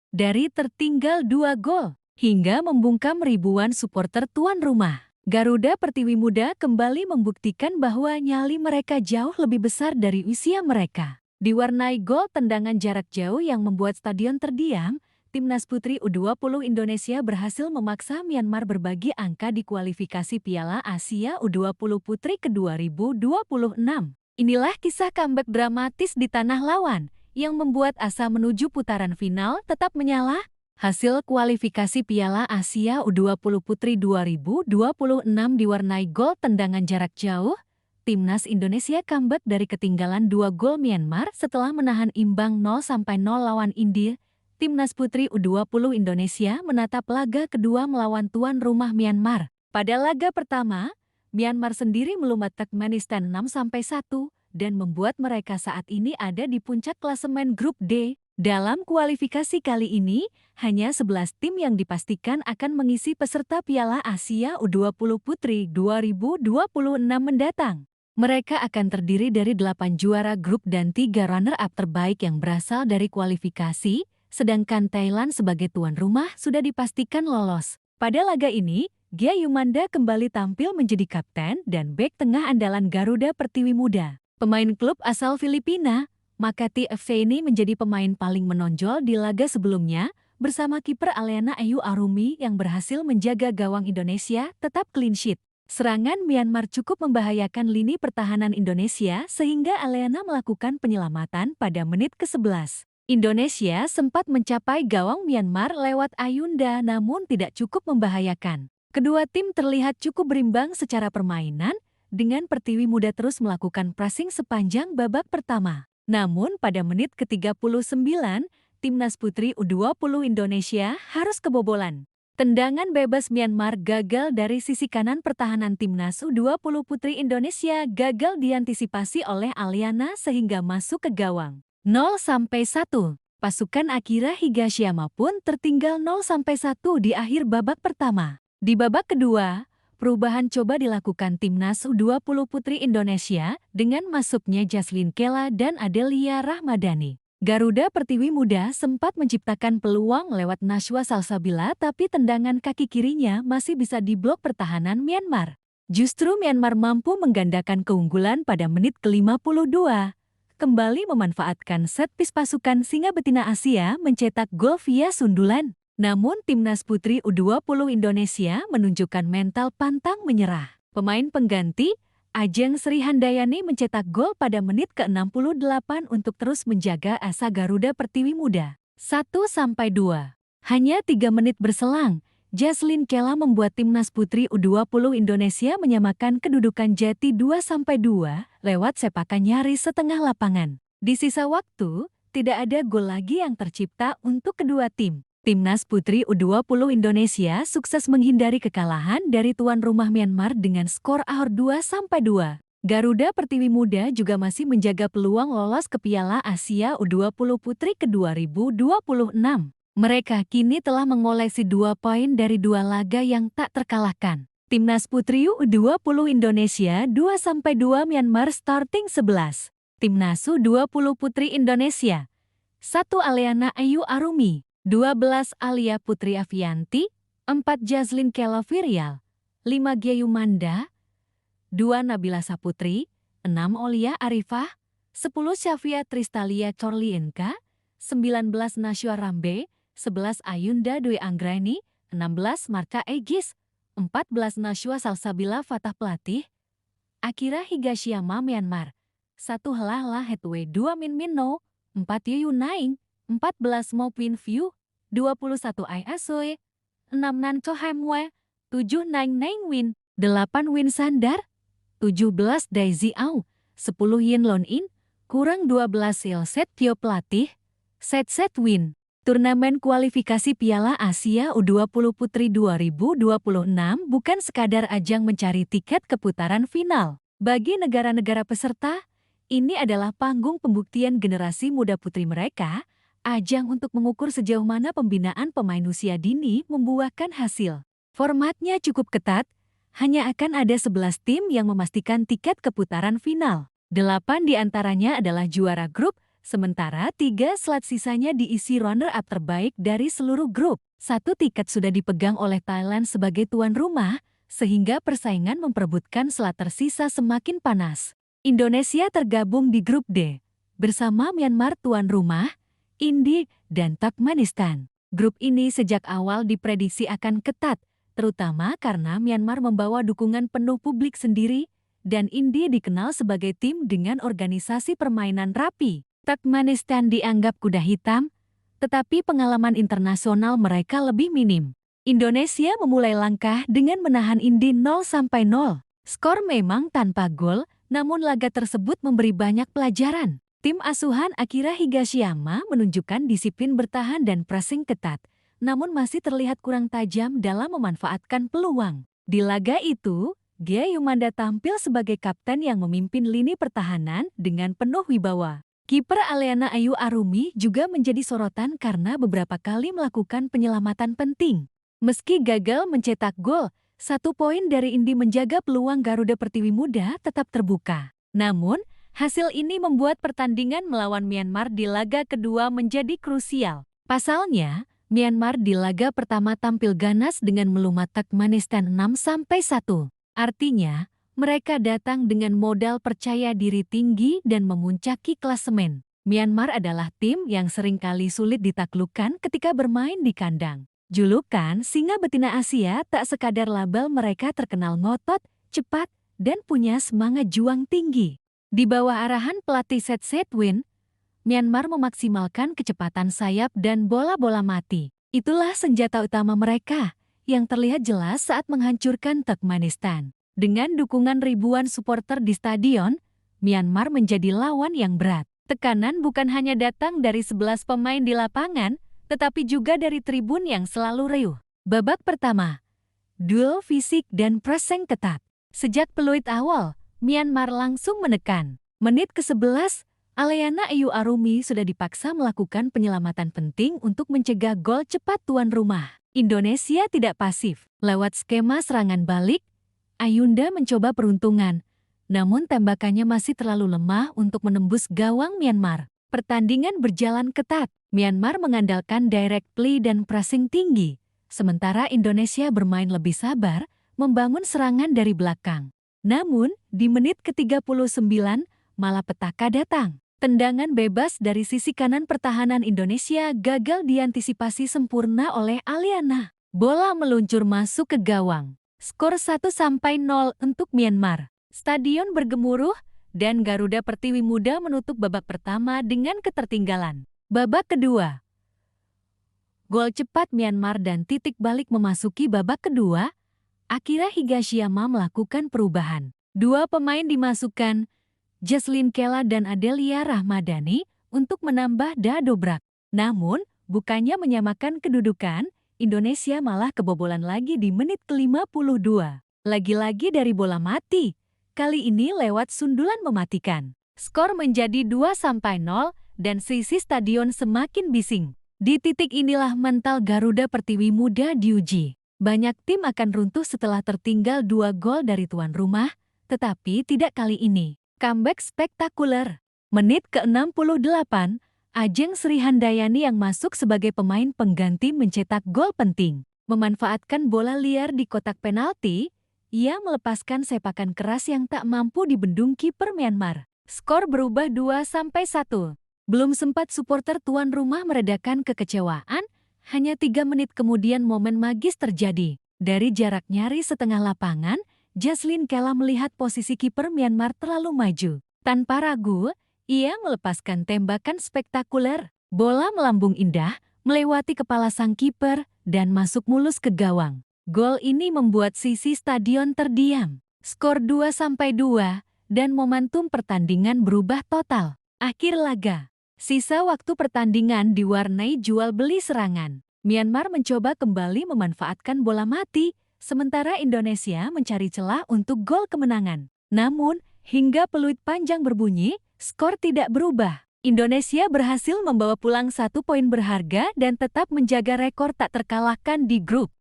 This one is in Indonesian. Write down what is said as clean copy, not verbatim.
Dari tertinggal 2 gol, hingga membungkam ribuan supporter tuan rumah. Garuda Pertiwi Muda kembali membuktikan bahwa nyali mereka jauh lebih besar dari usia mereka. Diwarnai gol tendangan jarak jauh yang membuat stadion terdiam, Timnas Putri U20 Indonesia berhasil memaksa Myanmar berbagi angka di kualifikasi Piala Asia U20 Putri ke-2026. Inilah kisah comeback dramatis di tanah lawan, yang membuat asa menuju putaran final tetap menyala. Hasil kualifikasi Piala Asia U20 Putri 2026 diwarnai gol tendangan jarak jauh. Timnas Indonesia comeback dari ketinggalan 2 gol Myanmar setelah menahan imbang 0-0 lawan India. Timnas Putri U20 Indonesia menatap laga kedua melawan tuan rumah Myanmar. Pada laga pertama, Myanmar sendiri melumat Turkmenistan 6-1 dan membuat mereka saat ini ada di puncak klasemen grup D. Dalam kualifikasi kali ini, hanya 11 tim yang dipastikan akan mengisi peserta Piala Asia U20 Putri 2026 mendatang. Mereka akan terdiri dari 8 juara grup dan 3 runner-up terbaik yang berasal dari kualifikasi, sedangkan Thailand sebagai tuan rumah sudah dipastikan lolos. Pada laga ini, Gia Yumanda kembali tampil menjadi kapten dan bek tengah andalan Garuda Pertiwi Muda. Pemain klub asal Filipina, Makati FC ini menjadi pemain paling menonjol di laga sebelumnya bersama kiper Aliana Ayu Arumi yang berhasil menjaga gawang Indonesia tetap clean sheet. Serangan Myanmar cukup membahayakan lini pertahanan Indonesia sehingga Aliana melakukan penyelamatan pada menit ke-11. Indonesia sempat mencapai gawang Myanmar lewat Ayunda namun tidak cukup membahayakan. Kedua tim terlihat cukup berimbang secara permainan, dengan Pertiwi Muda terus melakukan pressing sepanjang babak pertama. Namun pada menit ke-39, Timnas Putri U20 Indonesia harus kebobolan. Tendangan bebas Myanmar gagal dari sisi kanan pertahanan Timnas U20 Putri Indonesia gagal diantisipasi oleh Aliana sehingga masuk ke gawang. 0-1. Pasukan Akira Higashiyama pun tertinggal 0-1 di akhir babak pertama. Di babak kedua, perubahan coba dilakukan Timnas U20 Putri Indonesia dengan masuknya Jaslin Kela dan Adelia Rahmadani. Garuda Pertiwi Muda sempat menciptakan peluang lewat Nashwa Salsabila tapi tendangan kaki kirinya masih bisa diblok pertahanan Myanmar. Justru Myanmar mampu menggandakan keunggulan pada menit ke-52. Kembali memanfaatkan set piece pasukan Singa Betina Asia mencetak gol via sundulan. Namun Timnas Putri U20 Indonesia menunjukkan mental pantang menyerah. Pemain pengganti, Ajeng Sri Handayani mencetak gol pada menit ke-68 untuk terus menjaga asa Garuda Pertiwi Muda. 1-2. Hanya 3 menit berselang, Jaslin Kela membuat Timnas Putri U20 Indonesia menyamakan kedudukan jati 2-2 lewat sepakan nyaris setengah lapangan. Di sisa waktu, tidak ada gol lagi yang tercipta untuk kedua tim. Timnas Putri U20 Indonesia sukses menghindari kekalahan dari tuan rumah Myanmar dengan skor akhir 2-2. Garuda Pertiwi Muda juga masih menjaga peluang lolos ke Piala Asia U20 Putri ke-2026. Mereka kini telah mengoleksi 2 poin dari 2 laga yang tak terkalahkan. Timnas Putri U20 Indonesia 2-2 Myanmar starting 11. Timnas U20 Putri Indonesia 1 Aliana Ayu Arumi, 12 Alia Putri Avianti, 4 Jaslin Kela Virial, 5 Gia Yumanda, 2 Nabila Saputri, 6 Olia Arifah, 10 Syafia Tristalia Corlienka, 19 Nashwa Rambe, 11 Ayunda Dwi Anggraini, 16 Marka Egis, 14 Nashwa Salsabila Fatah Pelatih, Akira Higashiyama Myanmar, 1 Helahla Hetwe 2 Min Minno, 4 Yuyu Naing, 14 Mo Pin View, 21 Ai Asoe, 6 Nan Cho Hamwe, 7 Naing Naing Win, 8 Win Sandar, 17 Daisy Au, 10 Yin Lon In, kurang 12 Silset Tio Pelatih, set win. Turnamen kualifikasi Piala Asia U20 Putri 2026 bukan sekadar ajang mencari tiket ke putaran final. Bagi negara-negara peserta, ini adalah panggung pembuktian generasi muda putri mereka, ajang untuk mengukur sejauh mana pembinaan pemain usia dini membuahkan hasil. Formatnya cukup ketat, hanya akan ada 11 tim yang memastikan tiket ke putaran final. 8 diantaranya adalah juara grup, sementara 3 slot sisanya diisi runner-up terbaik dari seluruh grup. 1 tiket sudah dipegang oleh Thailand sebagai tuan rumah, sehingga persaingan memperebutkan slot tersisa semakin panas. Indonesia tergabung di grup D, bersama Myanmar tuan rumah, India, dan Turkmenistan. Grup ini sejak awal diprediksi akan ketat, terutama karena Myanmar membawa dukungan penuh publik sendiri, dan India dikenal sebagai tim dengan organisasi permainan rapi. Turkmenistan dianggap kuda hitam, tetapi pengalaman internasional mereka lebih minim. Indonesia memulai langkah dengan menahan India 0-0. Skor memang tanpa gol, namun laga tersebut memberi banyak pelajaran. Tim asuhan Akira Higashiyama menunjukkan disiplin bertahan dan pressing ketat, namun masih terlihat kurang tajam dalam memanfaatkan peluang. Di laga itu, Gia Yumanda tampil sebagai kapten yang memimpin lini pertahanan dengan penuh wibawa. Kiper Aliana Ayu Arumi juga menjadi sorotan karena beberapa kali melakukan penyelamatan penting. Meski gagal mencetak gol, 1 poin dari India menjaga peluang Garuda Pertiwi Muda tetap terbuka. Namun, hasil ini membuat pertandingan melawan Myanmar di laga kedua menjadi krusial. Pasalnya, Myanmar di laga pertama tampil ganas dengan melumat Turkmenistan 6-1. Artinya, mereka datang dengan modal percaya diri tinggi dan memuncaki klasemen. Myanmar adalah tim yang seringkali sulit ditaklukkan ketika bermain di kandang. Julukan Singa Betina Asia tak sekadar label, mereka terkenal ngotot, cepat, dan punya semangat juang tinggi. Di bawah arahan pelatih Seth Sedwin, Myanmar memaksimalkan kecepatan sayap dan bola-bola mati. Itulah senjata utama mereka, yang terlihat jelas saat menghancurkan Turkmenistan. Dengan dukungan ribuan supporter di stadion, Myanmar menjadi lawan yang berat. Tekanan bukan hanya datang dari 11 pemain di lapangan, tetapi juga dari tribun yang selalu riuh. Babak pertama, duel fisik dan pressing ketat. Sejak peluit awal, Myanmar langsung menekan. Menit ke-11, Aliana Ayu Arumi sudah dipaksa melakukan penyelamatan penting untuk mencegah gol cepat tuan rumah. Indonesia tidak pasif. Lewat skema serangan balik, Ayunda mencoba peruntungan, namun tembakannya masih terlalu lemah untuk menembus gawang Myanmar. Pertandingan berjalan ketat. Myanmar mengandalkan direct play dan pressing tinggi, sementara Indonesia bermain lebih sabar, membangun serangan dari belakang. Namun, di menit ke-39, malapetaka datang. Tendangan bebas dari sisi kanan pertahanan Indonesia gagal diantisipasi sempurna oleh Aliana. Bola meluncur masuk ke gawang. Skor 1-0 untuk Myanmar. Stadion bergemuruh dan Garuda Pertiwi Muda menutup babak pertama dengan ketertinggalan. Babak kedua, gol cepat Myanmar dan titik balik memasuki babak kedua. Akira Higashiyama melakukan perubahan. 2 pemain dimasukkan, Jaslyn Kela dan Adelia Rahmadani, untuk menambah dadobrak. Namun, bukannya menyamakan kedudukan, Indonesia malah kebobolan lagi di menit ke-52. Lagi-lagi dari bola mati, kali ini lewat sundulan mematikan. Skor menjadi 2-0 dan sisi stadion semakin bising. Di titik inilah mental Garuda Pertiwi Muda diuji. Banyak tim akan runtuh setelah tertinggal 2 gol dari tuan rumah, tetapi tidak kali ini. Comeback spektakuler. Menit ke-68, Ajeng Sri Handayani yang masuk sebagai pemain pengganti mencetak gol penting. Memanfaatkan bola liar di kotak penalti, ia melepaskan sepakan keras yang tak mampu dibendung kiper Myanmar. Skor berubah 2-1. Belum sempat supporter tuan rumah meredakan kekecewaan, hanya 3 menit kemudian momen magis terjadi. Dari jarak nyaris setengah lapangan, Jaslyn Kela melihat posisi kiper Myanmar terlalu maju. Tanpa ragu, ia melepaskan tembakan spektakuler. Bola melambung indah, melewati kepala sang kiper, dan masuk mulus ke gawang. Gol ini membuat sisi stadion terdiam. Skor 2-2, dan momentum pertandingan berubah total. Akhir laga. Sisa waktu pertandingan diwarnai jual beli serangan. Myanmar mencoba kembali memanfaatkan bola mati, sementara Indonesia mencari celah untuk gol kemenangan. Namun, hingga peluit panjang berbunyi, skor tidak berubah. Indonesia berhasil membawa pulang 1 poin berharga dan tetap menjaga rekor tak terkalahkan di grup.